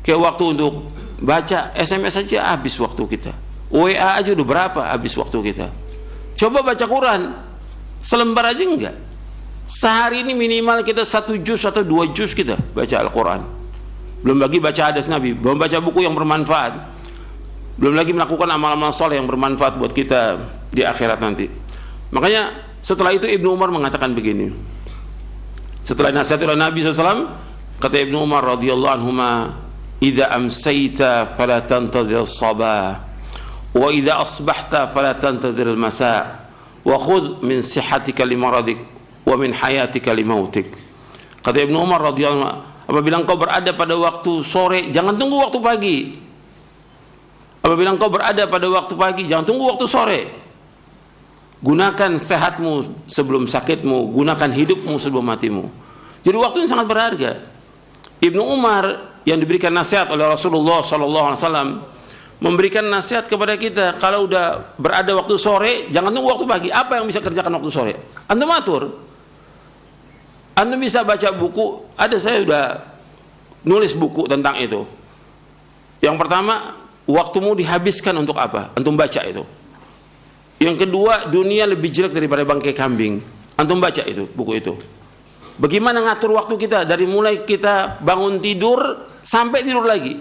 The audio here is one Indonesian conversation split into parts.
Kayak waktu untuk baca SMS aja habis waktu kita. WA aja udah berapa habis waktu kita. Coba baca Quran selembar aja enggak. Sehari ini minimal kita 1 juz atau 2 juz kita baca Al-Quran. Belum lagi baca hadis Nabi, belum baca buku yang bermanfaat, belum lagi melakukan amal-amal soleh yang bermanfaat buat kita di akhirat nanti. Makanya setelah itu Ibnu Umar mengatakan begini, setelah nasihat oleh Nabi SAW, kata Ibnu Umar radhiyallahu anhuma, idza amsayta fala tantadhir as-sabah wa idza asbahta fala tantadhir al-masa wa khudh min sihhatika limaradik wa min hayatika limautik. Kata Ibnu Umar radhiyallahu anhu, apabila engkau berada pada waktu sore, jangan tunggu waktu pagi. Apabila engkau berada pada waktu pagi, jangan tunggu waktu sore. Gunakan sehatmu sebelum sakitmu, gunakan hidupmu sebelum matimu. Jadi waktu ini sangat berharga. Ibnu Umar yang diberikan nasihat oleh Rasulullah SAW memberikan nasihat kepada kita, kalau udah berada waktu sore, jangan tunggu waktu pagi. Apa yang bisa kerjakan waktu sore? Antum atur. Antum bisa baca buku. Ada, saya udah nulis buku tentang itu. Yang pertama, waktumu dihabiskan untuk apa? Antum baca itu. Yang kedua, dunia lebih jelek daripada bangkai kambing. Antum baca itu, buku itu. Bagaimana ngatur waktu kita dari mulai kita bangun tidur sampai tidur lagi.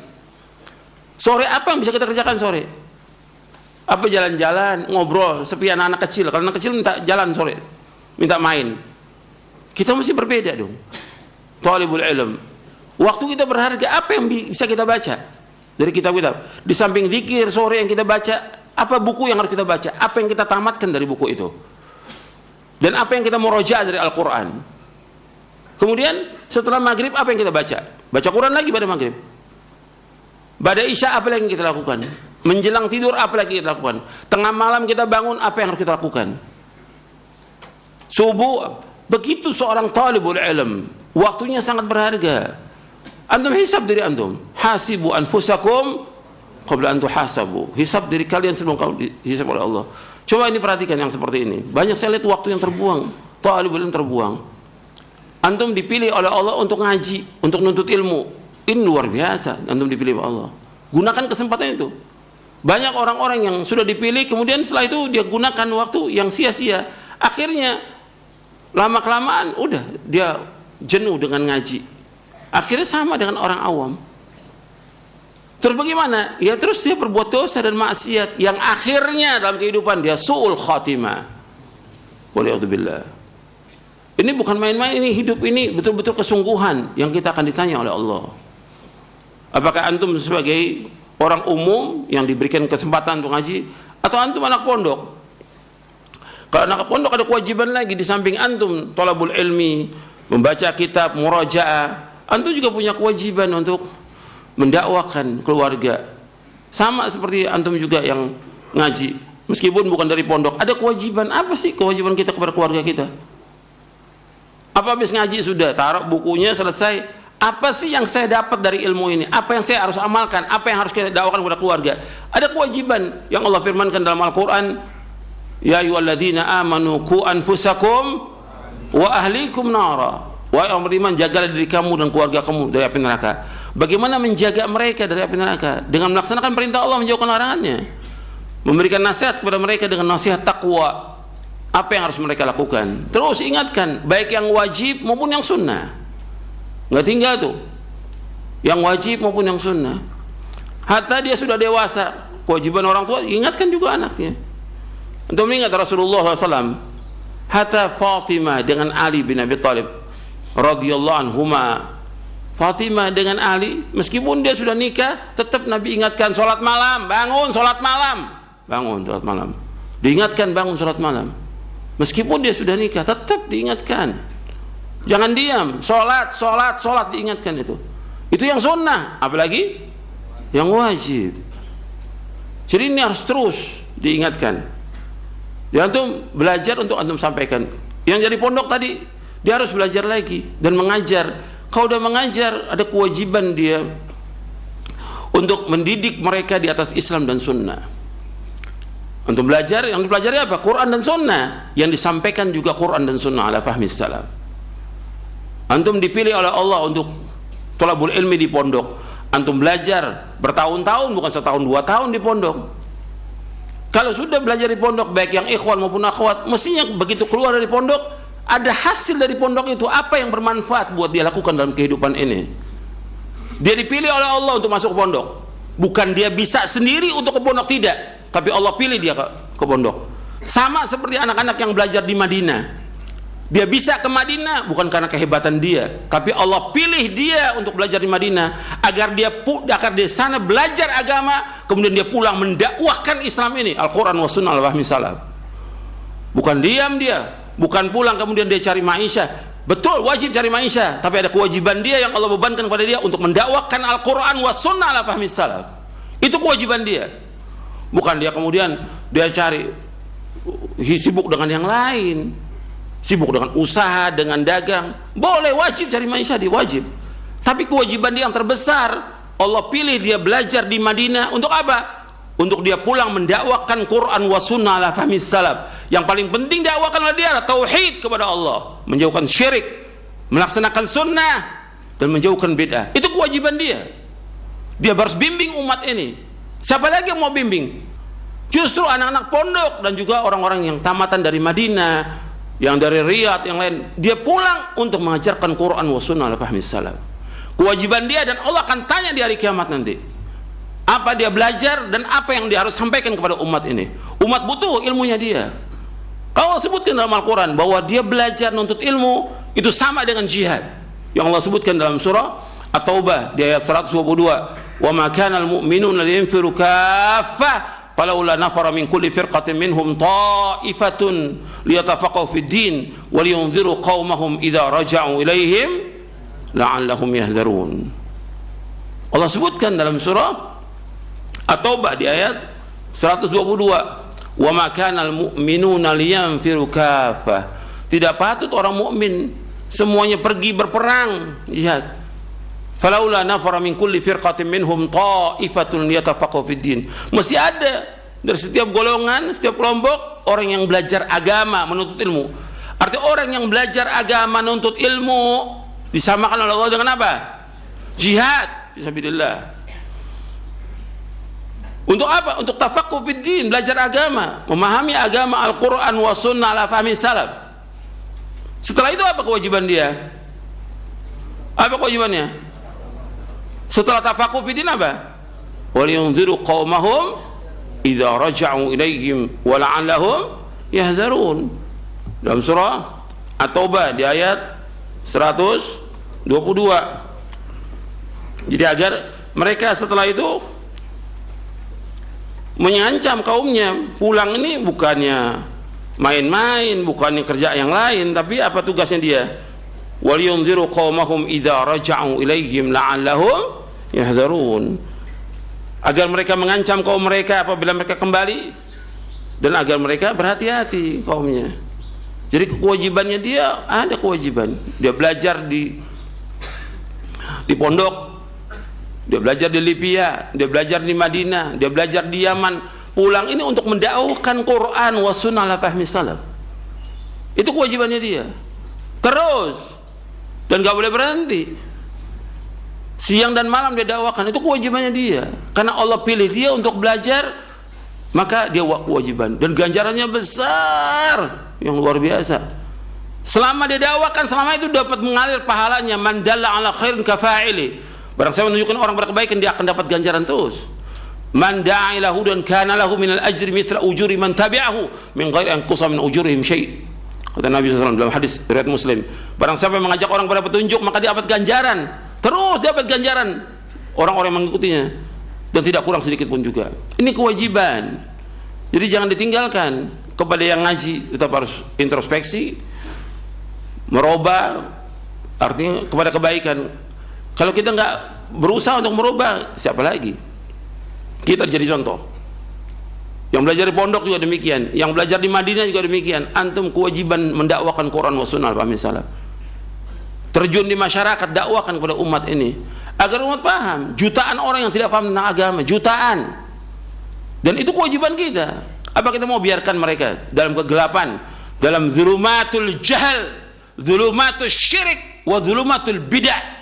Sore apa yang bisa kita kerjakan sore? Apa jalan-jalan, ngobrol, seperti anak-anak kecil. Kalau anak kecil minta jalan sore, minta main. Kita mesti berbeda dong. Thalibul ilm. Waktu kita berharga, apa yang bisa kita baca dari kitab-kitab? Di samping zikir sore yang kita baca, apa buku yang harus kita baca? Apa yang kita tamatkan dari buku itu? Dan apa yang kita murojaah dari Al-Quran? Kemudian setelah maghrib apa yang kita baca? Baca Quran lagi pada maghrib. Pada isya apa lagi yang kita lakukan? Menjelang tidur apa lagi kita lakukan? Tengah malam kita bangun, apa yang harus kita lakukan? Subuh. Begitu seorang talibul ilm, waktunya sangat berharga. Antum hisab diri antum. Hasibu anfusakum qabla an tuhasabu. Hisab diri kalian sebelum kamu dihisab oleh Allah. Coba ini perhatikan yang seperti ini. Banyak saya lihat waktu yang terbuang, talibul ilm terbuang. Antum dipilih oleh Allah untuk ngaji, untuk nuntut ilmu. Ini luar biasa, antum dipilih oleh Allah. Gunakan kesempatan itu. Banyak orang-orang yang sudah dipilih, kemudian setelah itu dia gunakan waktu yang sia-sia. Akhirnya lama-kelamaan udah dia jenuh dengan ngaji. Akhirnya sama dengan orang awam. Terus bagaimana? Ya terus dia berbuat dosa dan maksiat yang akhirnya dalam kehidupan dia su'ul khatimah. Waliyadzubillah. Ini bukan main-main, ini hidup ini betul-betul kesungguhan yang kita akan ditanya oleh Allah. Apakah antum sebagai orang umum yang diberikan kesempatan untuk ngaji, atau antum anak pondok? Kalau anak pondok ada kewajiban lagi di samping antum thalabul ilmi, membaca kitab, murajaah. Antum juga punya kewajiban untuk mendakwakan keluarga. Sama seperti antum juga yang ngaji, meskipun bukan dari pondok, ada kewajiban. Apa sih kewajiban kita kepada keluarga kita? Apa habis ngaji sudah, taruh bukunya, selesai? Apa sih yang saya dapat dari ilmu ini? Apa yang saya harus amalkan? Apa yang harus kita dakwakan kepada keluarga? Ada kewajiban yang Allah firmankan dalam Al-Quran, ya ayyuhalladzina amanu qu anfusakum wa ahlikum nara. Wahai orang beriman, jagalah diri kamu dan keluarga kamu dari api neraka. Bagaimana menjaga mereka dari api neraka? Dengan melaksanakan perintah Allah, menjauhkan larangannya. Memberikan nasihat kepada mereka dengan nasihat takwa. Apa yang harus mereka lakukan? Terus ingatkan, baik yang wajib maupun yang sunnah. Nggak tinggal tuh, yang wajib maupun yang sunnah. Hatta dia sudah dewasa, kewajiban orang tua ingatkan juga anaknya. Untuk mengingat Rasulullah SAW, hatta Fatimah dengan Ali bin Abi Thalib radhiyallahu anhuma. Fatimah dengan Ali, meskipun dia sudah nikah, tetap Nabi ingatkan sholat malam, bangun sholat malam, bangun sholat malam. Diingatkan bangun sholat malam. Meskipun dia sudah nikah, tetap diingatkan. Jangan diam, sholat diingatkan itu. Itu yang sunnah, apalagi yang wajib. Jadi ini harus terus diingatkan. Ya antum belajar untuk antum sampaikan. Yang jadi pondok tadi, dia harus belajar lagi dan mengajar. Kalau udah mengajar, ada kewajiban dia untuk mendidik mereka di atas Islam dan sunnah. Untuk belajar, yang dipelajari apa? Quran dan sunnah. Yang disampaikan juga Quran dan sunnah ala fahmi salaf. Antum dipilih oleh Allah untuk thalabul ilmi di pondok. Antum belajar bertahun-tahun, bukan setahun 2 tahun di pondok. Kalau sudah belajar di pondok, baik yang ikhwan maupun akhwat, mestinya begitu keluar dari pondok, ada hasil dari pondok itu, apa yang bermanfaat buat dia lakukan dalam kehidupan ini. Dia dipilih oleh Allah untuk masuk ke pondok. Bukan dia bisa sendiri untuk ke pondok, tidak. Tapi Allah pilih dia ke pondok. Sama seperti anak-anak yang belajar di Madinah. Dia bisa ke Madinah bukan karena kehebatan dia, tapi Allah pilih dia untuk belajar di Madinah agar dia di sana belajar agama, kemudian dia pulang mendakwahkan Islam ini, Al-Quran wa sunnah al-fahmi salaf. Bukan diam dia, bukan pulang kemudian dia cari maisha. Betul, wajib cari maisha, tapi ada kewajiban dia yang Allah bebankan kepada dia untuk mendakwahkan Al-Quran wa sunnah al-fahmi salaf. Itu kewajiban dia. Bukan dia kemudian dia cari sibuk dengan yang lain, sibuk dengan usaha, dengan dagang. Boleh, wajib cari maisha, dia wajib. Tapi kewajiban dia yang terbesar, Allah pilih dia belajar di Madinah untuk apa? Untuk dia pulang mendakwakan Quran wa sunnah ala fahmi salaf. Yang paling penting dakwakan oleh dia adalah tauhid kepada Allah, menjauhkan syirik, melaksanakan sunnah, dan menjauhkan bid'ah. Itu kewajiban dia. Dia harus bimbing umat ini. Siapa lagi yang mau bimbing? Justru anak-anak pondok dan juga orang-orang yang tamatan dari Madinah, yang dari Riyadh, yang lain, dia pulang untuk mengajarkan Quran wa sunnah ala fahmi salaf. Kewajiban dia, dan Allah akan tanya di hari kiamat nanti apa dia belajar dan apa yang dia harus sampaikan kepada umat ini. Umat butuh ilmunya dia. Kalau Allah sebutkan dalam Al-Quran bahwa dia belajar nuntut ilmu itu sama dengan jihad, yang Allah sebutkan dalam surah At-Taubah di ayat 122, wa ma kana al-mu'minuna liyanfiru kaffah falaula nafara min kulli firqatin minhum ta'ifatun liyatafaqahu fid din wa liyunziru qaumahum idza raja'u ilaihim la'allahum yahdharun. Allah sebutkan dalam surah At-Taubah di ayat 122, wa ma kana al-mu'minuna liyanfiru kaffah. Tidak patut orang mukmin semuanya pergi berperang jihad. Falaula nafara min kulli firqatin minhum ta'ifatun liyatafaqahu fid din. Mesti ada dari setiap golongan, setiap kelompok orang yang belajar agama, menuntut ilmu. Artinya orang yang belajar agama, menuntut ilmu disamakan oleh Allah dengan apa? Jihad fisabilillah. Untuk apa? Untuk tafaqquh fid din, belajar agama, memahami agama Al-Quran wa sunnah ala fahmi salaf. Setelah itu apa kewajiban dia? Apa kewajibannya? Setelah tafaqquh fi din apa? Waliyunziru qaumahum idza raja'u ilaihim wa la'allahum yahzarun. Dalam surah At-Taubah di ayat 122. Jadi agar mereka setelah itu mengancam kaumnya, pulang ini bukannya main-main, bukannya kerja yang lain, tapi apa tugasnya dia? Waliyunziru qaumahum idza raja'u ilaihim la'allahum yahdharun. Agar mereka mengancam kaum mereka apabila mereka kembali, dan agar mereka berhati-hati kaumnya. Jadi kewajibannya dia, ada kewajiban. Dia belajar di pondok, dia belajar di Libya, dia belajar di Madinah, dia belajar di Yaman. Pulang ini untuk mendakwahkan Quran wa sunnah ala fahmi salaf. Itu kewajibannya dia. Terus, dan gak boleh berhenti. Siang dan malam dia dakwakan, itu kewajibannya dia. Karena Allah pilih dia untuk belajar, maka dia kewajiban, dan ganjarannya besar yang luar biasa. Selama dia dakwakan, selama itu dapat mengalir pahalanya. Man dalla ala khairin kafa'ili. Barang siapa menunjukkan orang berkebaikan, dia akan dapat ganjaran terus. Man da'a ila hudan kana lahu minal ajri mithla ujuri man tabi'ahu min ghairi an qusa min ujurihim syai'. Kata Nabi SAW dalam hadis riwayat Muslim, barang siapa yang mengajak orang pada petunjuk, maka dia dapat ganjaran, terus dapat ganjaran orang-orang yang mengikutinya, dan tidak kurang sedikit pun juga. Ini kewajiban. Jadi jangan ditinggalkan. Kepada yang ngaji tetap harus introspeksi, merubah, artinya kepada kebaikan. Kalau kita nggak berusaha untuk merubah, siapa lagi? Kita jadi contoh. Yang belajar di pondok juga demikian, yang belajar di Madinah juga demikian. Antum kewajiban mendakwakan Quran wa sunnah al-fahmi salaf. Terjun di masyarakat, dakwakan kepada umat ini agar umat paham. Jutaan orang yang tidak paham tentang agama, jutaan. Dan itu kewajiban kita. Apa kita mau biarkan mereka dalam kegelapan, dalam zulumatul jahal, zulumatul syirik wa zulumatul bid'ah?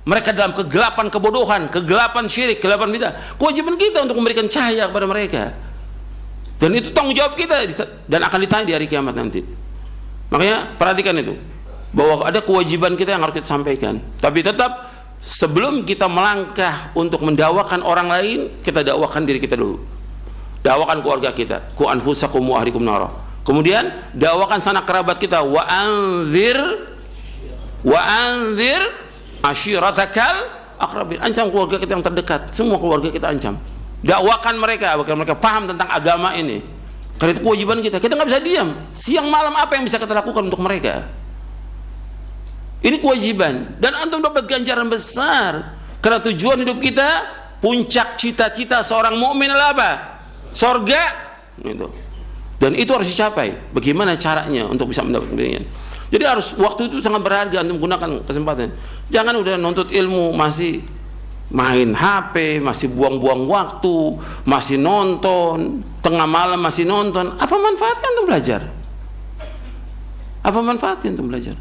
mereka dalam kegelapan kebodohan, kegelapan syirik, kegelapan bidah. Kewajiban kita untuk memberikan cahaya kepada mereka. Dan itu tanggung jawab kita dan akan ditanya di hari kiamat nanti. Makanya perhatikan itu, bahwa ada kewajiban kita yang harus kita sampaikan. Tapi tetap sebelum kita melangkah untuk mendakwakan orang lain, kita dakwakan diri kita dulu. Dakwakan keluarga kita, ku anfusakum wa ahlikum nara. Kemudian dakwakan sanak kerabat kita, wa anzir ashiratakal aqrabin. Ancam keluarga kita yang terdekat, semua keluarga kita ancam. Dakwakan mereka agar mereka paham tentang agama ini. Karena itu kewajiban kita. Kita nggak bisa diam. Siang malam apa yang bisa kita lakukan untuk mereka? Ini kewajiban. Dan antum dapat ganjaran besar. Karena tujuan hidup kita, puncak cita-cita seorang mukmin adalah apa? Surga. Gitu. Dan itu harus dicapai. Bagaimana caranya untuk bisa mendapatkan? Jadi harus, waktu itu sangat berharga antum gunakan kesempatan. Jangan udah nuntut ilmu masih main HP, masih buang-buang waktu, masih nonton, tengah malam masih nonton. Apa manfaatnya antum belajar? Apa manfaatnya antum belajar?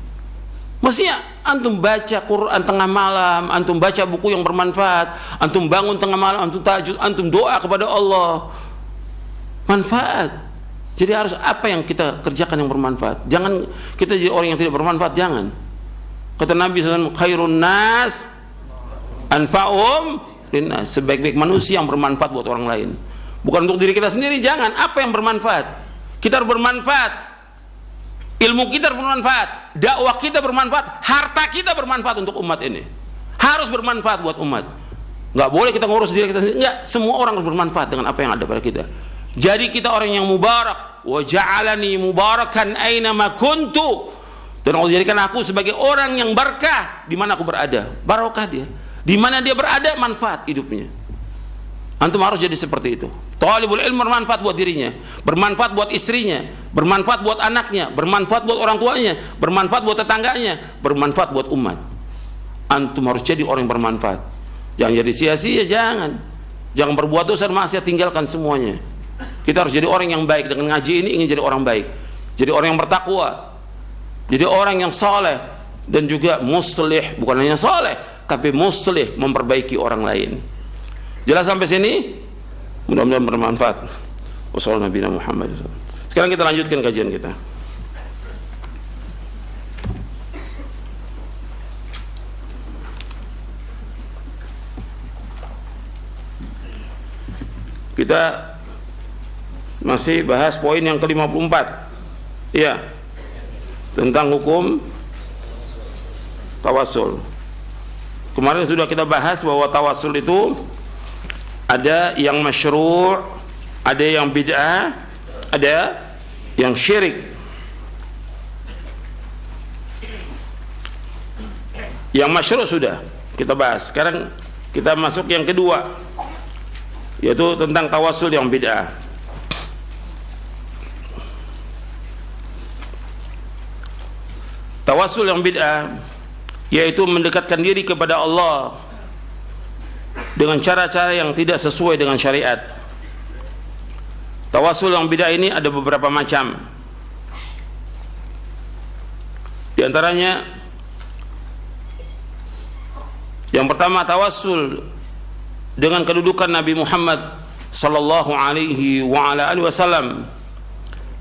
Mestinya antum baca Quran tengah malam, antum baca buku yang bermanfaat, antum bangun tengah malam, antum tahajud, antum doa kepada Allah. Manfaat. Jadi harus apa yang kita kerjakan yang bermanfaat. Jangan kita jadi orang yang tidak bermanfaat, jangan. Kata Nabi SAW, khairun nas anfa'um linnas, sebaik-baik manusia yang bermanfaat buat orang lain, bukan untuk diri kita sendiri. Jangan, apa yang bermanfaat, kita harus bermanfaat, ilmu kita harus bermanfaat, dakwah kita bermanfaat, harta kita bermanfaat untuk umat ini, harus bermanfaat buat umat. Nggak boleh kita ngurus diri kita sendiri, nggak, semua orang harus bermanfaat dengan apa yang ada pada kita. Jadi kita orang yang mubarak, wa ja'alani mubarakan aina ma kuntu, dan Allah jadikan aku sebagai orang yang berkah di mana aku berada, barokah dia. Di mana dia berada, manfaat hidupnya. Antum harus jadi seperti itu. Thalibul ilmu bermanfaat buat dirinya, bermanfaat buat istrinya, bermanfaat buat anaknya, bermanfaat buat orang tuanya, bermanfaat buat tetangganya, bermanfaat buat umat. Antum harus jadi orang yang bermanfaat. Jangan jadi sia-sia, jangan berbuat dosa dan maksiat, tinggalkan semuanya. Kita harus jadi orang yang baik. Dengan ngaji ini ingin jadi orang baik, jadi orang yang bertakwa, jadi orang yang saleh, dan juga muslih, bukan hanya saleh tapi muslih, memperbaiki orang lain. Jelas sampai sini? Mudah-mudahan bermanfaat. Wassalamualaikum warahmatullahi wabarakatuh. Sekarang kita lanjutkan kajian kita. Kita masih bahas poin yang ke-54. Iya. Tentang hukum tawassul. Kemarin sudah kita bahas bahwa tawassul itu ada yang masyru', ada yang bid'ah, ada yang syirik. Yang masyru' sudah kita bahas. Sekarang kita masuk yang kedua, yaitu tentang tawassul yang bid'ah. Tawassul yang bid'ah yaitu mendekatkan diri kepada Allah dengan cara-cara yang tidak sesuai dengan syariat. Tawassul yang bid'ah ini ada beberapa macam. Di antaranya, yang pertama, tawassul dengan kedudukan Nabi Muhammad sallallahu alaihi wa ala alihi wasallam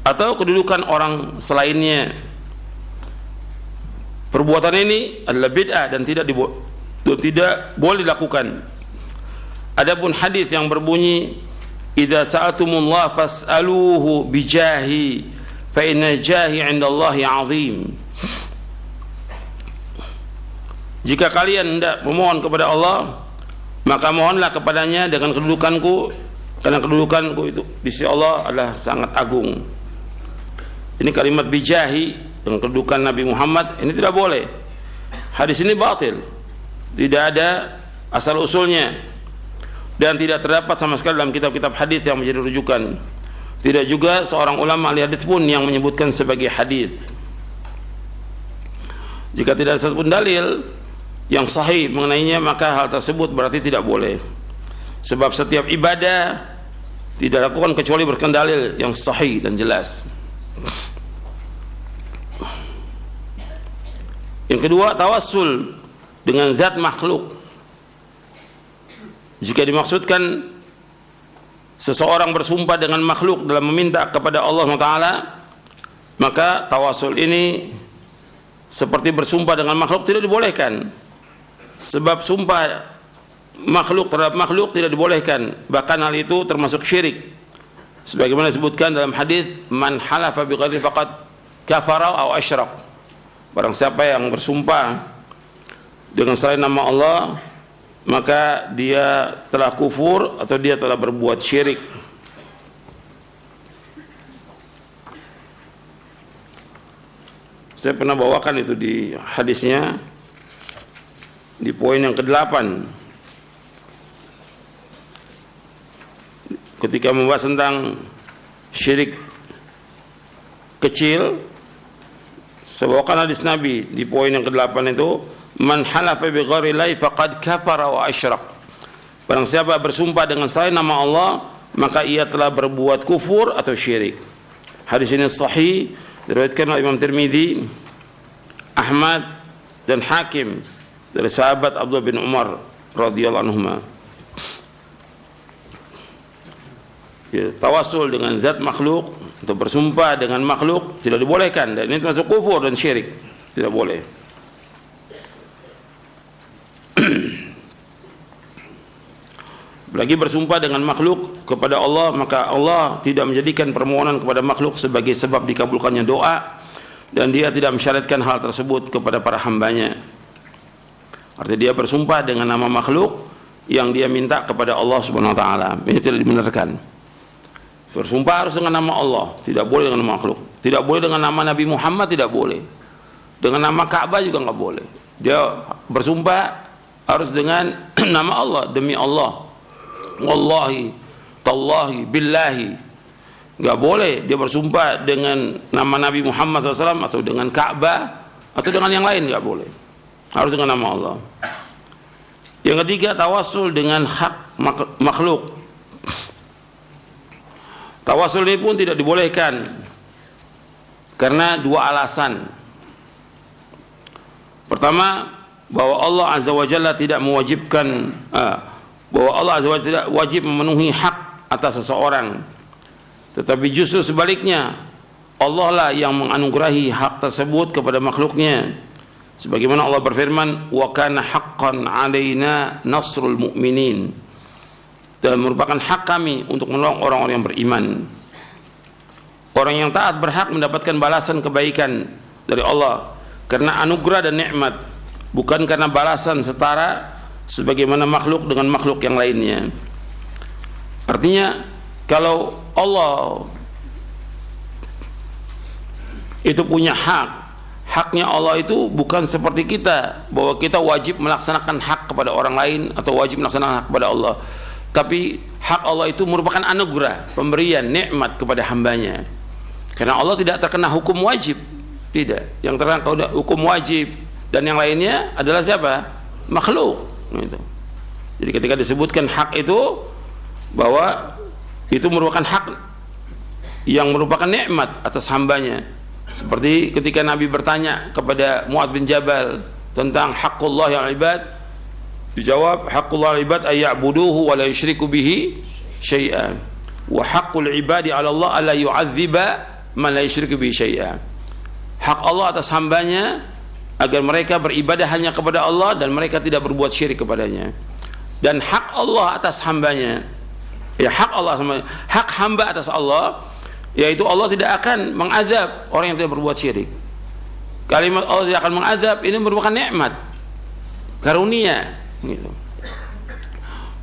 atau kedudukan orang selainnya. Perbuatan ini adalah bid'ah dan tidak boleh dilakukan. Adapun hadis yang berbunyi, "Idza sa'altumullah fas'aluhu bijahi fa inna jahi 'indallahi 'azim." Jika kalian hendak memohon kepada Allah, maka mohonlah kepadanya dengan kedudukanku, karena kedudukanku itu di sisi Allah adalah sangat agung. Ini kalimat bijahi dengan kedudukan Nabi Muhammad, ini tidak boleh. Hadis ini batil, tidak ada asal usulnya, dan tidak terdapat sama sekali dalam kitab-kitab hadis yang menjadi rujukan. Tidak juga seorang ulama ahli hadis pun yang menyebutkan sebagai hadis. Jika tidak ada satupun dalil yang sahih mengenainya, maka hal tersebut berarti tidak boleh. Sebab setiap ibadah tidak lakukan kecuali berdasarkan dalil yang sahih dan jelas. Yang kedua, tawassul dengan zat makhluk. Jika dimaksudkan seseorang bersumpah dengan makhluk dalam meminta kepada Allah Taala, maka tawasul ini seperti bersumpah dengan makhluk tidak dibolehkan. Sebab sumpah makhluk terhadap makhluk tidak dibolehkan, bahkan hal itu termasuk syirik. Sebagaimana disebutkan dalam hadis, man halafa bi ghairi faqad kafara aw asyrak. Barang siapa yang bersumpah dengan selain nama Allah, maka dia telah kufur atau dia telah berbuat syirik. Saya pernah bawakan itu di hadisnya di poin yang ke-8 ketika membahas tentang syirik kecil. Saya bawakan hadis Nabi di poin yang ke-8 itu, man halafa bi ghairi llahi faqad kafara wa asyrak. Barang siapa bersumpah dengan selain nama Allah, maka ia telah berbuat kufur atau syirik. Hadis ini sahih, diriwayatkan oleh Imam Tirmidzi, Ahmad dan Hakim dari sahabat Abdullah bin Umar radhiyallahu anhuma. Ya, tawasul dengan zat makhluk atau bersumpah dengan makhluk tidak dibolehkan, dan ini termasuk kufur dan syirik, tidak boleh. Lagi bersumpah dengan makhluk kepada Allah, maka Allah tidak menjadikan permohonan kepada makhluk sebagai sebab dikabulkannya doa, dan dia tidak mensyaratkan hal tersebut kepada para hambanya. Artinya dia bersumpah dengan nama makhluk yang dia minta kepada Allah Subhanahu wa taala. Ini tidak dibenarkan. Bersumpah harus dengan nama Allah, tidak boleh dengan nama makhluk. Tidak boleh dengan nama Nabi Muhammad, tidak boleh. Dengan nama Ka'bah juga nggak boleh. Dia bersumpah harus dengan nama Allah, demi Allah. Wallahi, tallahi, billahi. Nggak boleh dia bersumpah dengan nama Nabi Muhammad SAW atau dengan Ka'bah atau dengan yang lain, nggak boleh. Harus dengan nama Allah. Yang ketiga, tawasul dengan hak makhluk. Tawasul ini pun tidak dibolehkan karena dua alasan. Pertama, bahwa Allah Azza wa Jalla tidak mewajibkan bahwa Allah Azza wa Jalla tidak wajib memenuhi hak atas seseorang, tetapi justru sebaliknya, Allah lah yang menganugerahi hak tersebut kepada makhluknya. Sebagaimana Allah berfirman, wa kana haqqan 'alaina nasrul mu'minin, dan merupakan hak kami untuk menolong orang-orang yang beriman. Orang yang taat berhak mendapatkan balasan kebaikan dari Allah karena anugerah dan nikmat, bukan karena balasan setara sebagaimana makhluk dengan makhluk yang lainnya. Artinya, kalau Allah itu punya hak, haknya Allah itu bukan seperti kita, bahwa kita wajib melaksanakan hak kepada orang lain atau wajib melaksanakan hak kepada Allah. Tapi hak Allah itu merupakan anugerah, pemberian nikmat kepada hambanya. Karena Allah tidak terkena hukum wajib, tidak. Yang terkena hukum wajib dan yang lainnya adalah siapa? Makhluk. Gitu. Jadi ketika disebutkan hak itu, bahwa itu merupakan hak yang merupakan nikmat atas hambanya. Seperti ketika Nabi bertanya kepada Mu'adz bin Jabal tentang haqqullah al ibad, dijawab, haqqullah al ibad ayya'buduhu wa la yusyriku bihi syai'an, wa haqqul ibadi 'ala Allah alla yu'adziba man la yusyriku bihi syai'an. Hak Allah atas hambanya agar mereka beribadah hanya kepada Allah dan mereka tidak berbuat syirik kepadanya. Dan hak Allah atas hambanya, ya hak Allah, hak hamba atas Allah, yaitu Allah tidak akan mengazab orang yang tidak berbuat syirik. Kalimat Allah tidak akan mengazab ini merupakan nikmat, karunia, gitu.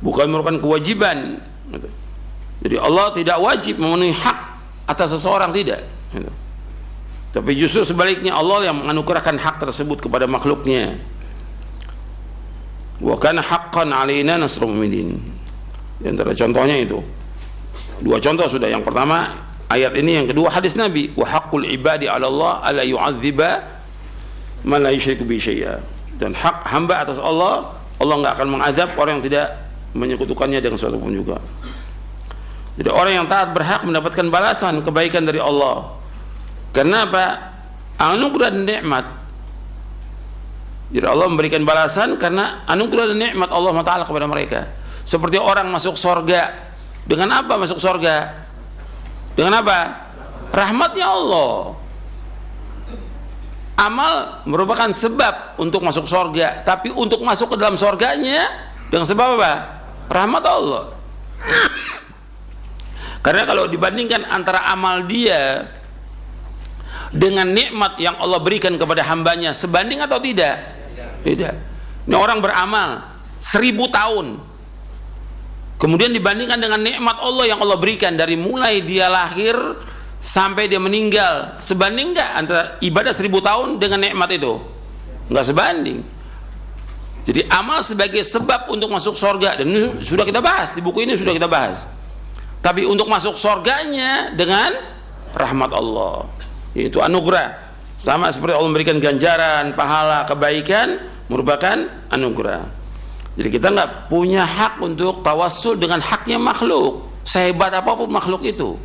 Bukan merupakan kewajiban, gitu. Jadi Allah tidak wajib memenuhi hak atas seseorang, tidak, gitu. Tapi justru sebaliknya, Allah yang menganugerahkan hak tersebut kepada makhluknya. Wa kana haqqan 'alaina nasrul mu'minin. Di antara contohnya itu, dua contoh sudah. Yang pertama ayat ini, yang kedua hadis Nabi, wa haqqul ibadi 'ala Allah alla yu'adziba man la yusyriku bihi syai'a. Dan hak hamba atas Allah, Allah enggak akan mengazab orang yang tidak menyekutukannya dengan sesuatu pun juga. Jadi orang yang taat berhak mendapatkan balasan kebaikan dari Allah. Karena apa? Anugerah dan nikmat Jadi Allah memberikan balasan karena anugerah dan nikmat Allah Taala kepada mereka. Seperti orang masuk surga. Dengan apa masuk surga? Dengan apa? Rahmatnya Allah. Amal merupakan sebab untuk masuk surga, tapi untuk masuk ke dalam surganya dengan sebab apa? Rahmat Allah. Karena kalau dibandingkan antara amal dia dengan nikmat yang Allah berikan kepada hambanya, sebanding atau tidak? Tidak. Ini orang beramal 1000 tahun, kemudian dibandingkan dengan nikmat Allah yang Allah berikan dari mulai dia lahir sampai dia meninggal, sebanding nggak antara ibadah 1000 tahun dengan nikmat itu? Nggak sebanding. Jadi amal sebagai sebab untuk masuk surga, dan ini sudah kita bahas di buku ini, sudah kita bahas. Tapi untuk masuk surganya dengan rahmat Allah, itu anugerah. Sama seperti Allah memberikan ganjaran, pahala, kebaikan, merupakan anugerah. Jadi kita nggak punya hak untuk tawassul dengan haknya makhluk, sehebat apapun makhluk itu.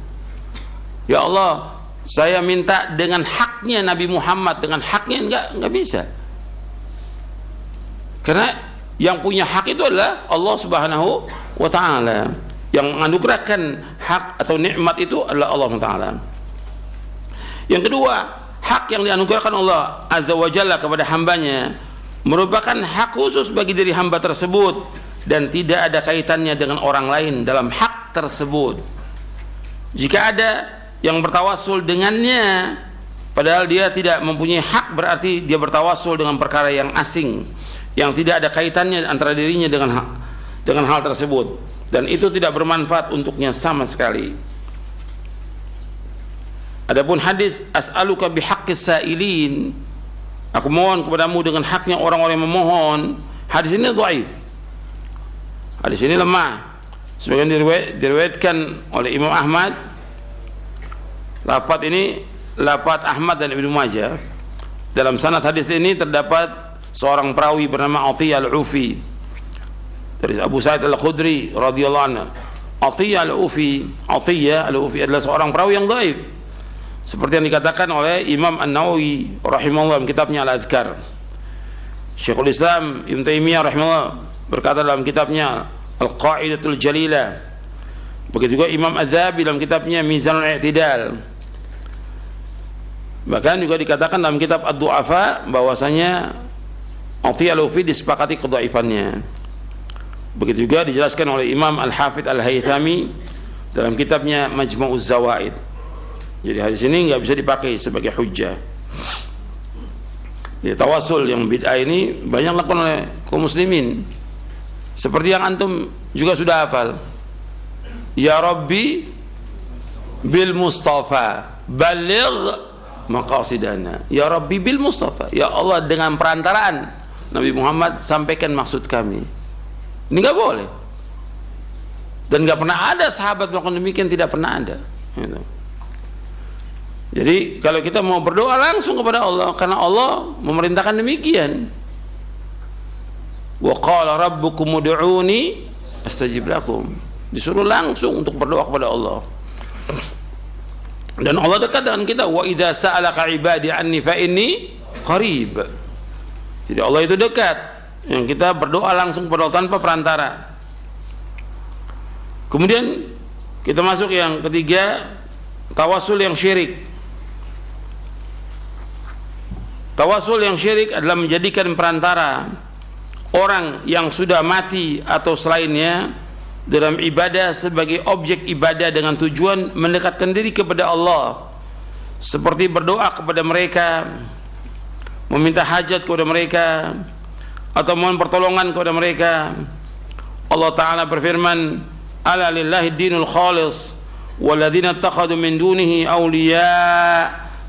Ya Allah, saya minta dengan haknya Nabi Muhammad, dengan haknya nggak bisa. Karena yang punya hak itu adalah Allah Subhanahu wa Ta'ala. Yang menganugerahkan hak atau nikmat itu adalah Allah Ta'ala. Yang kedua, hak yang dianugerahkan Allah Azza wa Jalla kepada hambanya merupakan hak khusus bagi diri hamba tersebut dan tidak ada kaitannya dengan orang lain dalam hak tersebut. Jika ada yang bertawassul dengannya padahal dia tidak mempunyai hak, berarti dia bertawassul dengan perkara yang asing, yang tidak ada kaitannya antara dirinya dengan hal tersebut, dan itu tidak bermanfaat untuknya sama sekali. Adapun hadis as'aluka bihaqqis sa'ilin, aku mohon kepadamu dengan haknya orang-orang yang memohon, hadis ini dhaif. Hadis ini lemah. Sebagian diriwayatkan oleh Imam Ahmad. Lafaz ini lafaz Ahmad dan Ibnu Majah. Dalam sanad hadis ini terdapat seorang perawi bernama Atiyah Al-Ufi dari Abu Sa'id Al-Khudri radhiyallahu anhu. Atiyah Al-Ufi adalah seorang perawi yang dhaif, seperti yang dikatakan oleh Imam An-Nawawi rahimahullah dalam kitabnya Al-Adhkar. Syekhul Islam Ibnu Taimiyah rahimahullah berkata dalam kitabnya Al-Qa'idatul Jalilah. Begitu juga Imam Az-Zahabi dalam kitabnya Mizanul I'tidal. Bahkan juga dikatakan dalam kitab Ad-Du'afa bahwasanya Atiyah Al-Ufi disepakati kedhaifannya. Begitu juga dijelaskan oleh Imam Al-Hafidh Al-Haythami dalam kitabnya Majma'uz Zawaid. Jadi hadis ini nggak bisa dipakai sebagai hujjah. Jadi tawassul yang bid'ah ini banyak dilakukan oleh kaum muslimin. Seperti yang antum juga sudah hafal. Ya Rabbi bil Mustafa baligh maqasidana. Ya Rabbi bil Mustafa, ya Allah dengan perantaraan Nabi Muhammad sampaikan maksud kami. Ini nggak boleh, dan nggak pernah ada sahabat melakukan demikian, tidak pernah ada gitu. Jadi kalau kita mau berdoa langsung kepada Allah, karena Allah memerintahkan demikian. Wa qala rabbukum ud'uni astajib lakum, disuruh langsung untuk berdoa kepada Allah. Dan Allah dekat dengan kita. Wa idza sa'alaka ibadi anni fa inni qarib. Jadi Allah itu dekat, yang kita berdoa langsung kepada Allah tanpa perantara. Kemudian kita masuk yang ketiga, tawassul yang syirik. Tawassul yang syirik adalah menjadikan perantara orang yang sudah mati atau selainnya dalam ibadah sebagai objek ibadah dengan tujuan mendekatkan diri kepada Allah, seperti berdoa kepada mereka, meminta hajat kepada mereka, atau mohon pertolongan kepada mereka. Allah Ta'ala berfirman, ala lillahi dinul khalis walladzina ittakhadhu min dunihi awliya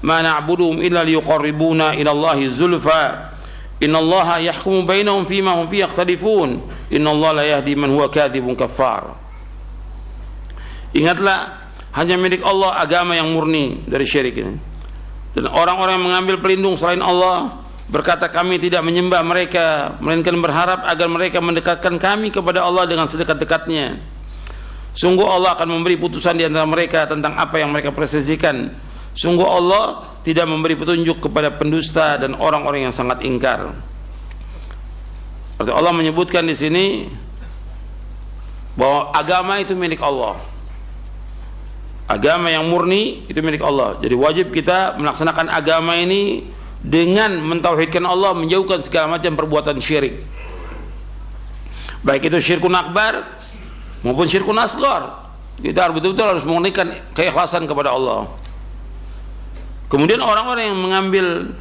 ma na'buduhum illa liyuqarribuna ila Allahi zulfa innallaha yahkumu bainahum fima hum fihi yakhtalifun innallaha la yahdi man huwa kadzibun kafar. Ingatlah, hanya milik Allah agama yang murni dari syirik ini, dan orang-orang yang mengambil pelindung selain Allah berkata kami tidak menyembah mereka melainkan berharap agar mereka mendekatkan kami kepada Allah dengan sedekat-dekatnya. Sungguh Allah akan memberi putusan di antara mereka tentang apa yang mereka perselisihkan. Sungguh Allah tidak memberi petunjuk kepada pendusta dan orang-orang yang sangat ingkar. Artinya Allah menyebutkan di sini bahwa agama itu milik Allah. Agama yang murni itu milik Allah. Jadi wajib kita melaksanakan agama ini dengan mentauhidkan Allah, menjauhkan segala macam perbuatan syirik. Baik itu syirkun akbar maupun syirkun asghar. Kita betul-betul harus memurnikan keikhlasan kepada Allah. Kemudian orang-orang yang mengambil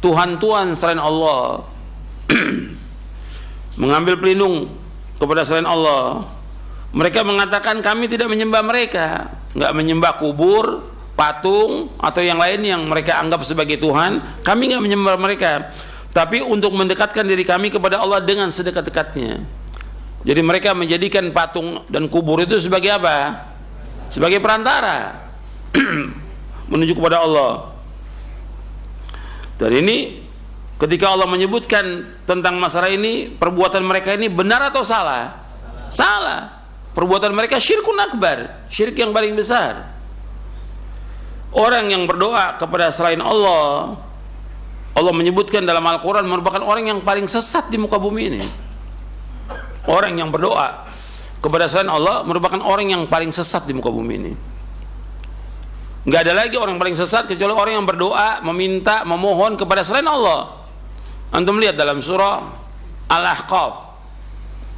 Tuhan-Tuhan selain Allah, mengambil pelindung kepada selain Allah, mereka mengatakan kami tidak menyembah mereka, nggak menyembah kubur, patung atau yang lain yang mereka anggap sebagai Tuhan. Kami nggak menyembah mereka, tapi untuk mendekatkan diri kami kepada Allah dengan sedekat-dekatnya. Jadi mereka menjadikan patung dan kubur itu sebagai apa? Sebagai perantara menuju kepada Allah. Dan ini ketika Allah menyebutkan tentang masalah ini, perbuatan mereka ini benar atau salah? Salah. Perbuatan mereka syirkun akbar, syirik yang paling besar. Orang yang berdoa kepada selain Allah, Allah menyebutkan dalam Al-Quran merupakan orang yang paling sesat di muka bumi ini. Orang yang berdoa kepada selain Allah merupakan orang yang paling sesat di muka bumi ini. Nggak ada lagi orang paling sesat kecuali orang yang berdoa, meminta, memohon kepada selain Allah. Antum lihat dalam surah Al-Ahqaf,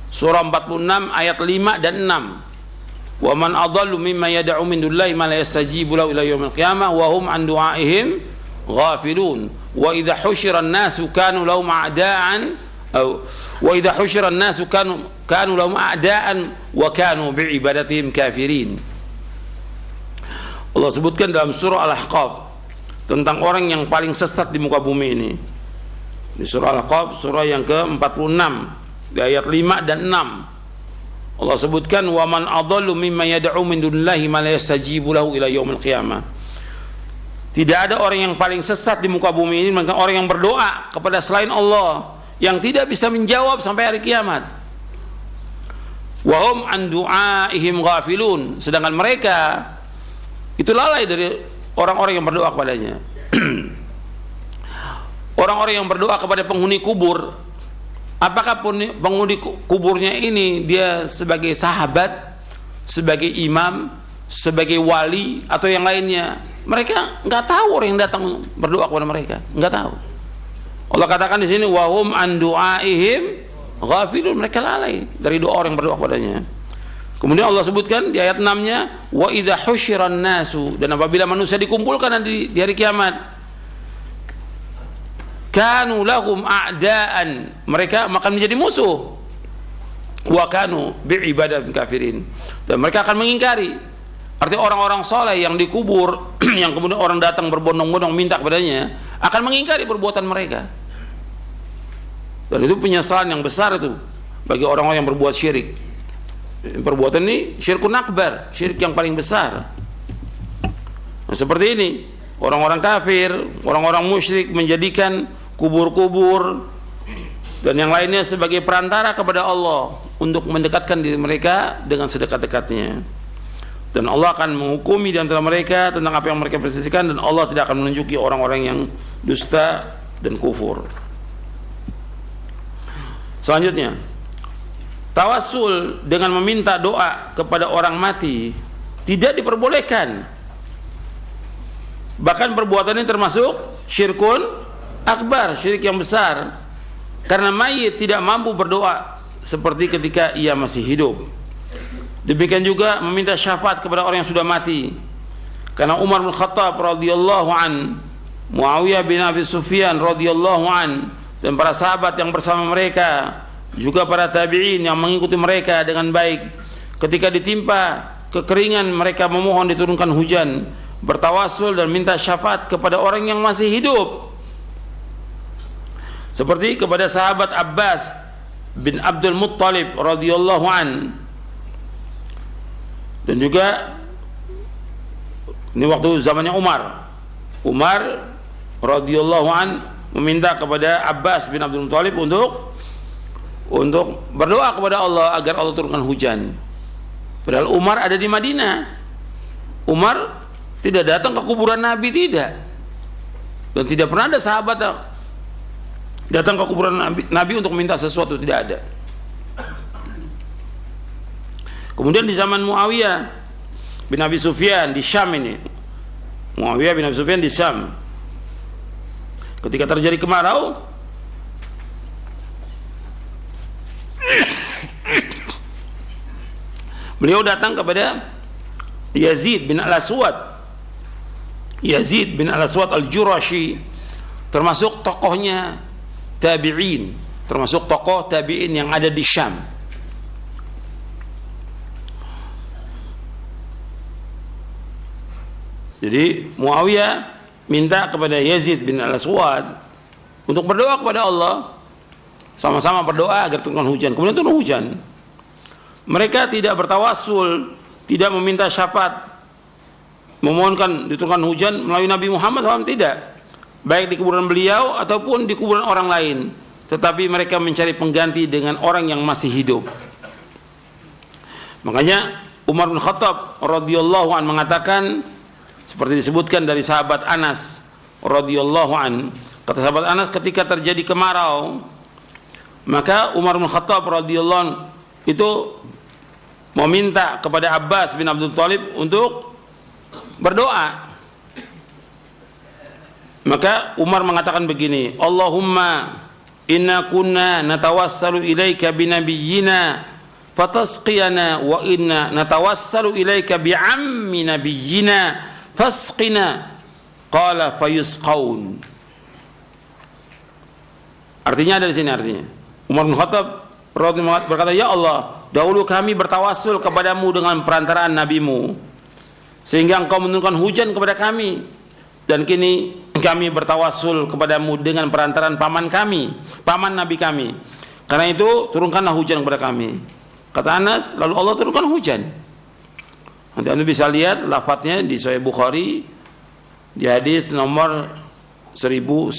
surah 46 ayat 5 dan 6. Wa man adallu mimma yad'u min dunillahi ma la yastajibu lahu ila yaumil qiyamah wa hum an du'aihim ghafilun. Wa idza husyira an-nasu kanu lahum a'da'an wa idza husyira an-nasu kanu lahum a'da'an wa kanu bi'ibadatihim kafirin. Allah sebutkan dalam surah Al-Ahqaf tentang orang yang paling sesat di muka bumi ini. Di surah Al-Ahqaf surah yang ke-46 di ayat 5 dan 6. Allah sebutkan wa man adallu mimma yad'u min dunillahi ma la yastajibu lahu ila yaumil qiyamah. Tidak ada orang yang paling sesat di muka bumi ini melainkan orang yang berdoa kepada selain Allah yang tidak bisa menjawab sampai hari kiamat. Wa hum an du'aihim ghafilun, sedangkan mereka itu lalai dari orang-orang yang berdoa kepadanya. Orang-orang yang berdoa kepada penghuni kubur, apakah penghuni kuburnya ini dia sebagai sahabat, sebagai imam, sebagai wali atau yang lainnya? Mereka nggak tahu orang yang datang berdoa kepada mereka, nggak tahu. Allah katakan di sini wahum an du'aihim ghafilun, mereka lalai dari doa orang yang berdoa kepadanya. Kemudian Allah sebutkan di ayat 6-nya wa idza husyiran nasu, dan apabila manusia dikumpulkan di hari kiamat, kanu lahum a'daan, mereka akan menjadi musuh, wa kanu bi'ibadatin kafirin, dan mereka akan mengingkari. Artinya orang-orang soleh yang dikubur yang kemudian orang datang berbondong-bondong minta kepadanya akan mengingkari perbuatan mereka. Dan itu penyesalan yang besar itu bagi orang-orang yang berbuat syirik. Perbuatan ini syirkun akbar, syirik yang paling besar. Nah, seperti ini orang-orang kafir, orang-orang musyrik menjadikan kubur-kubur dan yang lainnya sebagai perantara kepada Allah untuk mendekatkan diri mereka dengan sedekat-dekatnya. Dan Allah akan menghukumi di antara mereka tentang apa yang mereka persisikan, dan Allah tidak akan menunjuki orang-orang yang dusta dan kufur. Selanjutnya, tawassul dengan meminta doa kepada orang mati tidak diperbolehkan. Bahkan perbuatan ini termasuk syirkun akbar, syirik yang besar, karena mayit tidak mampu berdoa seperti ketika ia masih hidup. Demikian juga meminta syafaat kepada orang yang sudah mati, karena Umar bin Khattab radhiyallahu an, Muawiyah bin Abi Sufyan radhiyallahu an, dan para sahabat yang bersama mereka, juga para tabi'in yang mengikuti mereka dengan baik, ketika ditimpa kekeringan mereka memohon diturunkan hujan, bertawassul dan minta syafaat kepada orang yang masih hidup, seperti kepada sahabat Abbas bin Abdul Muttalib radhiyallahu an. Dan juga ini waktu zamannya Umar radhiyallahu an meminta kepada Abbas bin Abdul Muttalib untuk berdoa kepada Allah agar Allah turunkan hujan. Padahal Umar ada di Madinah. Umar tidak datang ke kuburan Nabi, tidak. Dan tidak pernah ada sahabat datang ke kuburan Nabi untuk minta sesuatu, tidak ada. Kemudian di zaman Muawiyah bin Abi Sufyan di Syam ini, Muawiyah bin Abi Sufyan di Syam, ketika terjadi kemarau, beliau datang kepada Yazid bin Al-Aswad, Yazid bin Al-Aswad Al-Jurashi, termasuk tokohnya tabi'in, termasuk tokoh tabi'in yang ada di Syam. Jadi Muawiyah minta kepada Yazid bin Al-Aswad untuk berdoa kepada Allah, sama-sama berdoa agar turunkan hujan. Kemudian turun hujan. Mereka tidak bertawassul, tidak meminta syafaat, memohonkan diturunkan hujan melalui Nabi Muhammad SAW, tidak, baik di kuburan beliau ataupun di kuburan orang lain, tetapi mereka mencari pengganti dengan orang yang masih hidup. Makanya Umar bin Khattab radhiyallahu an mengatakan, seperti disebutkan dari sahabat Anas radhiyallahu an, kata sahabat Anas, ketika terjadi kemarau, maka Umar bin Khattab radhiyallahu an itu meminta kepada Abbas bin Abdul Thalib untuk berdoa. Maka Umar mengatakan begini, Allahumma inna kunna natawassalu ilaika binabiyyina fatasqiyana wa inna natawassalu ilaika bi'ammi nabiyyina fasqina, qala fayusqaun. Artinya ada di sini, artinya Umar bin Khattab radhiyallahu berkata, ya Allah, dahulu kami bertawassul kepadamu dengan perantaraan nabimu sehingga engkau menurunkan hujan kepada kami, dan kini kami bertawassul kepadamu dengan perantaraan paman kami, paman nabi kami, karena itu turunkanlah hujan kepada kami. Kata Anas, lalu Allah turunkan hujan. Nanti Anda bisa lihat lafadznya di Sahih Bukhari di hadis nomor 1010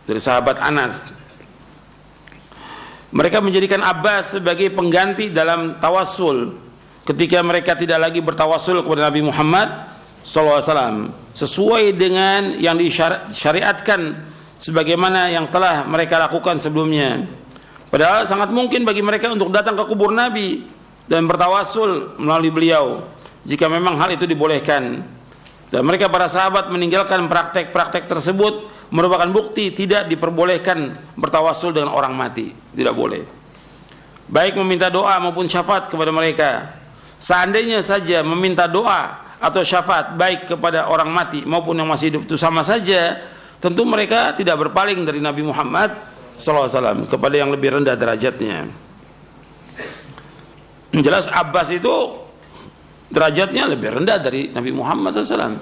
dari sahabat Anas. Mereka menjadikan Abbas sebagai pengganti dalam tawassul ketika mereka tidak lagi bertawassul kepada Nabi Muhammad SAW sesuai dengan yang disyariatkan sebagaimana yang telah mereka lakukan sebelumnya. Padahal sangat mungkin bagi mereka untuk datang ke kubur Nabi dan bertawassul melalui beliau jika memang hal itu dibolehkan. Dan mereka para sahabat meninggalkan praktek-praktek tersebut merupakan bukti tidak diperbolehkan bertawassul dengan orang mati. Tidak boleh, baik meminta doa maupun syafaat kepada mereka. Seandainya saja meminta doa atau syafaat baik kepada orang mati maupun yang masih hidup itu sama saja, tentu mereka tidak berpaling dari Nabi Muhammad SAW kepada yang lebih rendah derajatnya. Jelas Abbas itu derajatnya lebih rendah dari Nabi Muhammad SAW.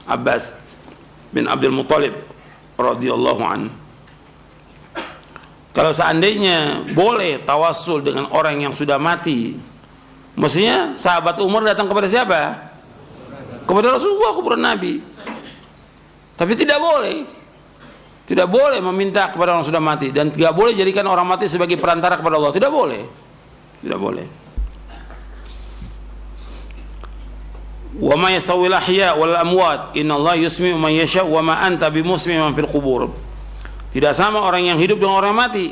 Abbas bin Abdul Muttalib radhiyallahu an. Kalau seandainya boleh tawassul dengan orang yang sudah mati, mestinya sahabat Umar datang kepada siapa? Kepada Rasulullah, kuburan Nabi. Tapi tidak boleh. Tidak boleh meminta kepada orang sudah mati, dan tidak boleh jadikan orang mati sebagai perantara kepada Allah. Tidak boleh. Tidak boleh. Wa ma yastawil ahya wal amwat innallaha yusmi'u man yasha wa ma anta bimusmi'in man fil qubur. Tidak sama orang yang hidup dengan orang yang mati.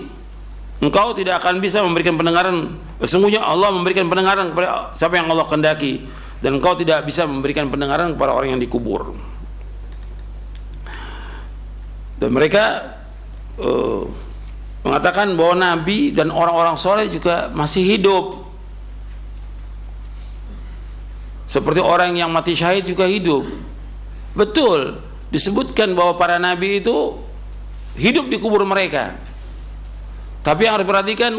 Engkau tidak akan bisa memberikan pendengaran. Sesungguhnya Allah memberikan pendengaran kepada siapa yang Allah kehendaki, dan engkau tidak bisa memberikan pendengaran kepada orang yang dikubur. Dan mereka mengatakan bahwa Nabi dan orang-orang soleh juga masih hidup, seperti orang yang mati syahid juga hidup. Betul, disebutkan bahwa para nabi itu hidup di kubur mereka, tapi yang harus diperhatikan,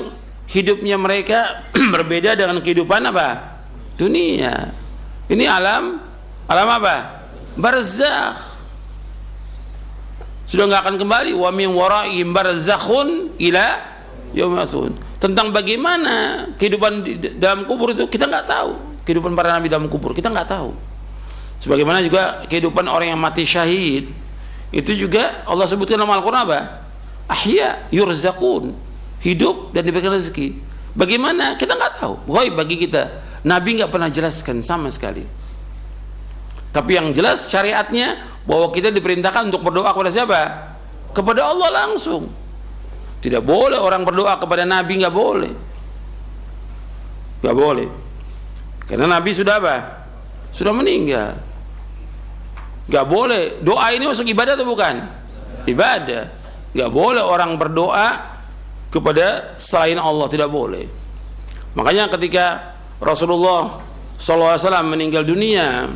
hidupnya mereka berbeda dengan kehidupan apa? Dunia. Ini alam apa? Barzakh. Sudah nggak akan kembali. Wa min waraihim barzakhun ila yaumil. Tentang bagaimana kehidupan di dalam kubur itu kita nggak tahu. Kehidupan para nabi dalam kubur kita nggak tahu. Sebagaimana juga kehidupan orang yang mati syahid itu juga Allah sebutkan dalam Al-Quran apa? Ahya yurzaqun, hidup dan diberikan rezeki. Bagaimana kita nggak tahu. Ghaib bagi kita. Nabi nggak pernah jelaskan sama sekali. Tapi yang jelas syariatnya bahwa kita diperintahkan untuk berdoa kepada siapa? Kepada Allah langsung. Tidak boleh orang berdoa kepada Nabi, nggak boleh. Nggak boleh. Karena Nabi sudah apa? Sudah meninggal. Nggak boleh. Doa ini masuk ibadah atau bukan? Ibadah. Nggak boleh orang berdoa kepada selain Allah, tidak boleh. Makanya ketika Rasulullah SAW meninggal dunia,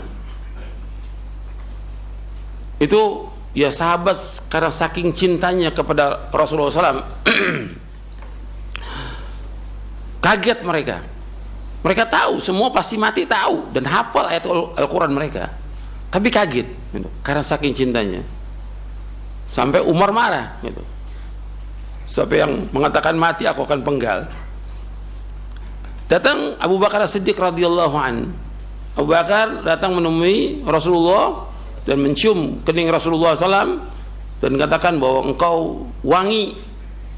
itu ya sahabat karena saking cintanya kepada Rasulullah SAW kaget mereka. Mereka tahu semua pasti mati, tahu dan hafal ayat Al-Quran mereka, tapi kaget gitu, karena saking cintanya. Sampai Umar marah gitu. Sampai yang mengatakan mati aku akan penggal. Datang Abu Bakar As-Siddiq radhiyallahu an. Abu Bakar datang menemui Rasulullah dan mencium kening Rasulullah SAW dan katakan bahwa engkau wangi,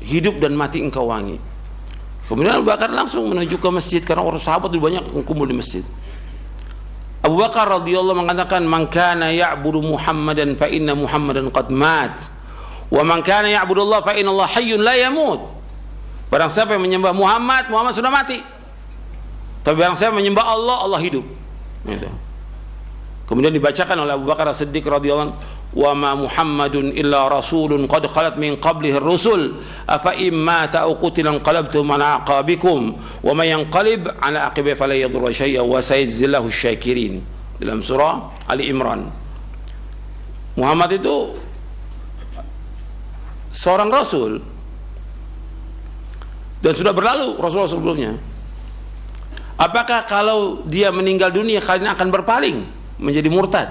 hidup dan mati engkau wangi. Kemudian Abu Bakar langsung menuju ke masjid karena orang sahabat lebih banyak kumpul di masjid. Abu Bakar radhiyallahu mengatakan, "Man kana ya'budu Muhammadan fa inna Muhammadan qad mat, wa man kana ya'budu Allah fa inna Allah hayyun la yamut." Barang siapa yang menyembah Muhammad, Muhammad sudah mati. Tapi barang siapa menyembah Allah, Allah hidup. Gitu. Kemudian dibacakan oleh Abu Bakar As-Siddiq radhiyallahu anhu, "Wa ma Muhammadun illa rasulun qad khalat min qablihi ar-rusul, afa imma ta'uqutilan qalabtum ala aqabikum, wa may yanqalib ala aqibihi fala yadurra syai'an wa sayajzillahu asy-syakirin." Dalam surah Ali Imran. Muhammad itu seorang rasul dan sudah berlalu Rasulullah sebelumnya. Apakah kalau dia meninggal dunia kalian akan berpaling menjadi murtad?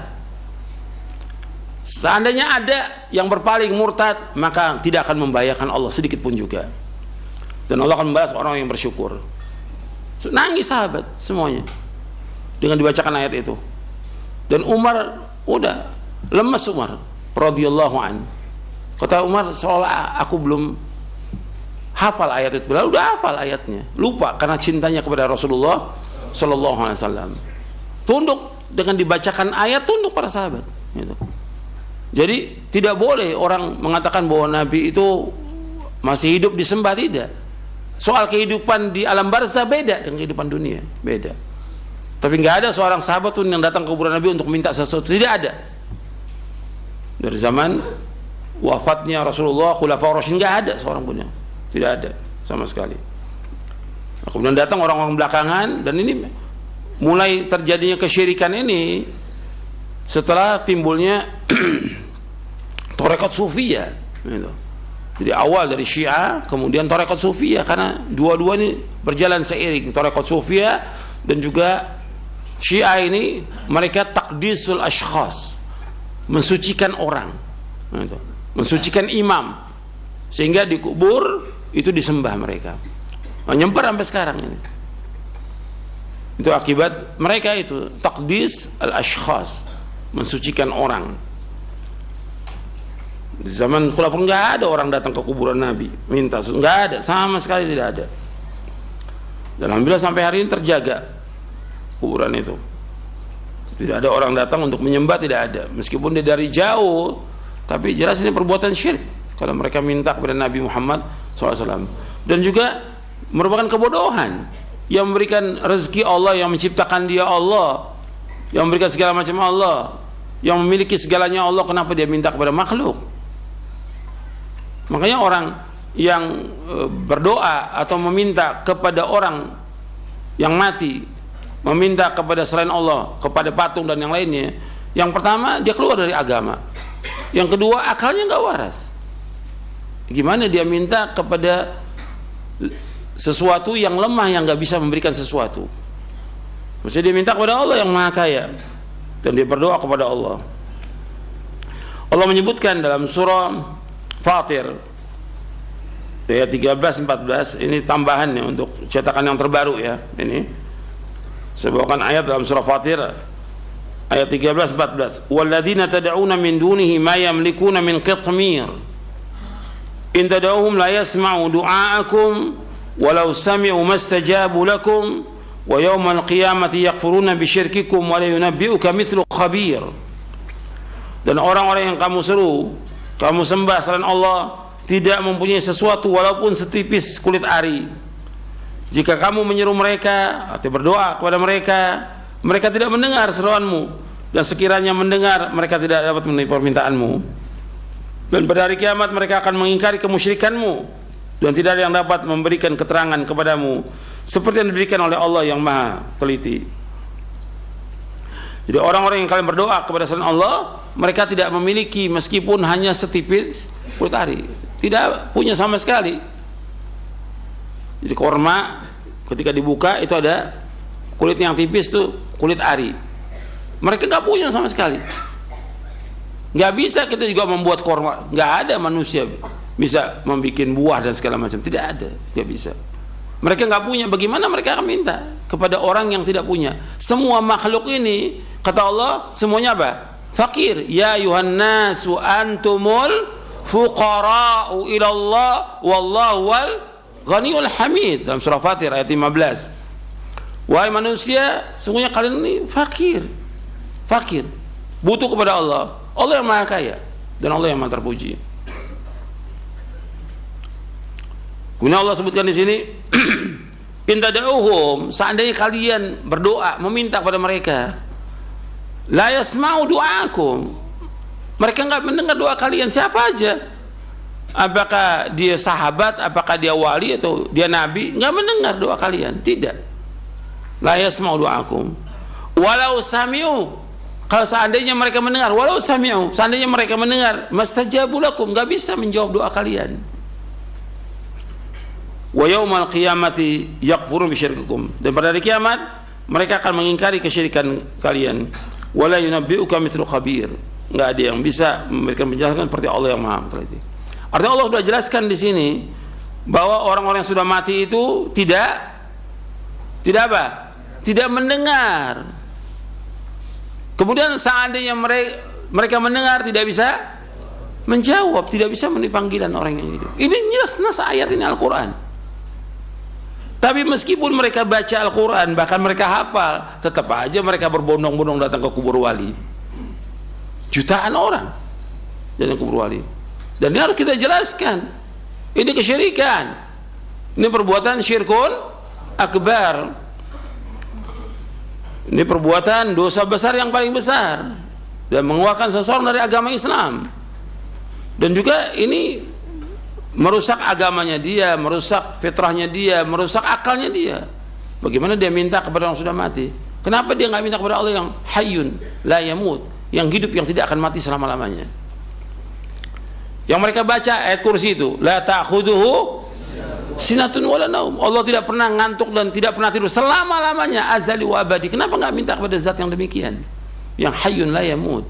Seandainya ada yang berpaling murtad, maka tidak akan membahayakan Allah sedikit pun juga. Dan Allah akan membalas orang yang bersyukur. Nangis sahabat semuanya dengan dibacakan ayat itu. Dan Umar udah lemes, Umar radhiyallahu an. Kata Umar, seolah aku belum hafal ayat itu. Lalu udah hafal ayatnya, lupa karena cintanya kepada Rasulullah sallallahu alaihi wasallam. Tunduk dengan dibacakan ayat, tunduk para sahabat gitu. Jadi tidak boleh orang mengatakan bahwa Nabi itu masih hidup disembah, tidak. Soal kehidupan di alam barzah beda dengan kehidupan dunia, beda. Tapi nggak ada seorang sahabat pun yang datang ke kuburan Nabi untuk minta sesuatu, tidak ada. Dari zaman wafatnya Rasulullah, Khulafaur Rasyidin, nggak ada seorang pun yang, tidak ada sama sekali. Nah, kemudian datang orang-orang belakangan, dan ini mulai terjadinya kesyirikan ini setelah timbulnya tarekat Sufiyah gitu. Jadi awal dari Syiah, kemudian tarekat Sufiyah, karena dua-dua ini berjalan seiring. Tarekat Sufiyah dan juga Syiah ini mereka takdisul ashkhas, mensucikan orang gitu. Mensucikan imam sehingga dikubur itu disembah mereka. Menyebar sampai sekarang ini. Itu akibat mereka itu takdis al-ashkhas, mensucikan orang. Di zaman Khulafaur nggak ada orang datang ke kuburan Nabi minta, nggak ada, sama sekali tidak ada. Dan alhamdulillah sampai hari ini terjaga kuburan itu. Tidak ada orang datang untuk menyembah, tidak ada. Meskipun dia dari jauh, tapi jelas ini perbuatan syirik kalau mereka minta kepada Nabi Muhammad SAW. Dan juga merupakan kebodohan. Yang memberikan rezeki Allah, yang menciptakan dia Allah, yang memberikan segala macam Allah, yang memiliki segalanya Allah, kenapa dia minta kepada makhluk? Makanya orang yang berdoa atau meminta kepada orang yang mati, meminta kepada selain Allah, kepada patung dan yang lainnya, yang pertama dia keluar dari agama, yang kedua akalnya nggak waras. Gimana dia minta kepada sesuatu yang lemah, yang nggak bisa memberikan sesuatu? Mesti dia minta kepada Allah yang maha kaya, dan dia berdoa kepada Allah. Allah menyebutkan dalam surah Fatir ayat 13-14, ini tambahannya untuk cetakan yang terbaru ya. Ini saya bawakan ayat dalam surah Fatir ayat 13-14. Walladzina tad'una min dunihi ma yamlikuna min qitmir in tad'uhum la yasma'u du'aakum walau sami'u mastajabu lakum wa yawmal qiyamati yakfuruna bisyirkikum wa la yunabbi'uka mithlu khabir. Dan orang-orang yang kamu seru, kamu sembah selain Allah, tidak mempunyai sesuatu walaupun setipis kulit ari. Jika kamu menyeru mereka atau berdoa kepada mereka, mereka tidak mendengar seruanmu, dan sekiranya mendengar, mereka tidak dapat memenuhi permintaanmu. Dan pada hari kiamat mereka akan mengingkari kemusyrikanmu, dan tidak ada yang dapat memberikan keterangan kepadamu seperti yang diberikan oleh Allah yang Maha Teliti. Jadi orang-orang yang kalian berdoa kepada selain Allah, mereka tidak memiliki meskipun hanya setipis kulit ari, tidak punya sama sekali. Jadi korma ketika dibuka itu ada kulit yang tipis tuh, kulit ari. Mereka nggak punya sama sekali. Nggak bisa kita juga membuat korma, nggak ada manusia bisa membuat buah dan segala macam, tidak ada, nggak bisa. Mereka nggak punya, bagaimana mereka akan minta kepada orang yang tidak punya? Semua makhluk ini, kata Allah, semuanya apa? Fakir. Ya yuhannasu antumul fuqara'u ilallah wallahu wal ghaniyul hamid, dalam surah Fatir ayat 15. Wahai manusia, sungguhnya kalian ini fakir, fakir, butuh kepada Allah. Allah yang Maha Kaya dan Allah yang Maha Terpuji. Kemudian Allah sebutkan di sini, in tad'uhum, seandainya kalian berdoa meminta kepada mereka, la yasma'u du'akum, mereka enggak mendengar doa kalian, siapa aja, apakah dia sahabat, apakah dia wali atau dia nabi, enggak mendengar doa kalian, tidak. La yasma'u du'akum walau sami'u, kalau seandainya mereka mendengar, walau sami'u, seandainya mereka mendengar, mastajabu lakum, enggak bisa menjawab doa kalian. Wa yaumal qiyamati yakfurun bisyirkikum, dan pada hari kiamat mereka akan mengingkari kesyirikan kalian. Wala yunabbi'uka mithlu khabir, enggak ada yang bisa memberikan penjelasan seperti Allah yang Maha Teliti. Artinya Allah sudah jelaskan di sini bahwa orang-orang yang sudah mati itu tidak apa? Tidak mendengar. Kemudian seandainya mereka mendengar, tidak bisa menjawab, tidak bisa memenuhi panggilan orang yang hidup. Ini jelas nas ayat ini Al-Quran. Tapi meskipun mereka baca Al-Quran, bahkan mereka hafal, tetap aja mereka berbondong-bondong datang ke kubur wali. Jutaan orang datang ke kubur wali. Dan ini harus kita jelaskan, ini kesyirikan, ini perbuatan syirkun akbar, ini perbuatan dosa besar yang paling besar, dan mengeluarkan seseorang dari agama Islam. Dan juga ini merusak agamanya dia, merusak fitrahnya dia, merusak akalnya dia. Bagaimana dia minta kepada orang sudah mati? Kenapa dia nggak minta kepada Allah yang hayyun la yamut, yang hidup, yang tidak akan mati selama-lamanya? Yang mereka baca ayat kursi itu, la ta'khuduhu sinatun wala naum, Allah tidak pernah ngantuk dan tidak pernah tidur selama-lamanya, azali wa abadi. Kenapa nggak minta kepada zat yang demikian, yang hayyun la yamut,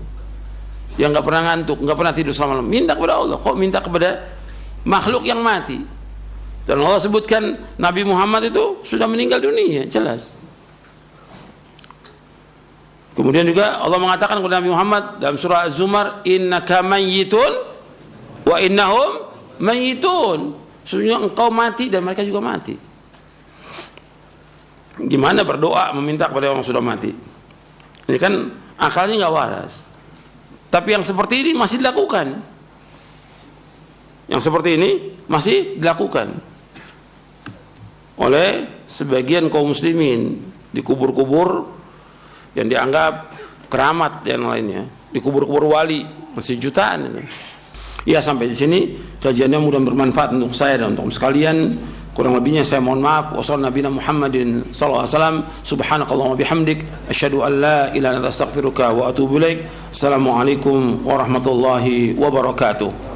yang nggak pernah ngantuk, nggak pernah tidur selama-lamanya? Minta kepada Allah, kok minta kepada makhluk yang mati? Dan Allah sebutkan Nabi Muhammad itu sudah meninggal dunia, jelas. Kemudian juga Allah mengatakan kepada Nabi Muhammad dalam surah Az-Zumar, innaka mayyitun wa innahum mayyitun, sesungguhnya engkau mati dan mereka juga mati. Gimana berdoa meminta kepada orang sudah mati? Ini kan akalnya nggak waras. Tapi yang seperti ini masih dilakukan. Yang seperti ini masih dilakukan oleh sebagian kaum muslimin di kubur-kubur yang dianggap keramat dan lainnya, di kubur-kubur wali, masih jutaan itu. Ya, sampai di sini kajiannya mudah bermanfaat untuk saya dan untuk sekalian. Kurang lebihnya saya mohon maaf. Wassallallahu nabiyana Muhammadin sallallahu alaihi wasallam. Subhanakallahumma bihamdik asyhadu an la ilaha illa anta astaghfiruka wa atubu ilaik. Assalamualaikum warahmatullahi wabarakatuh.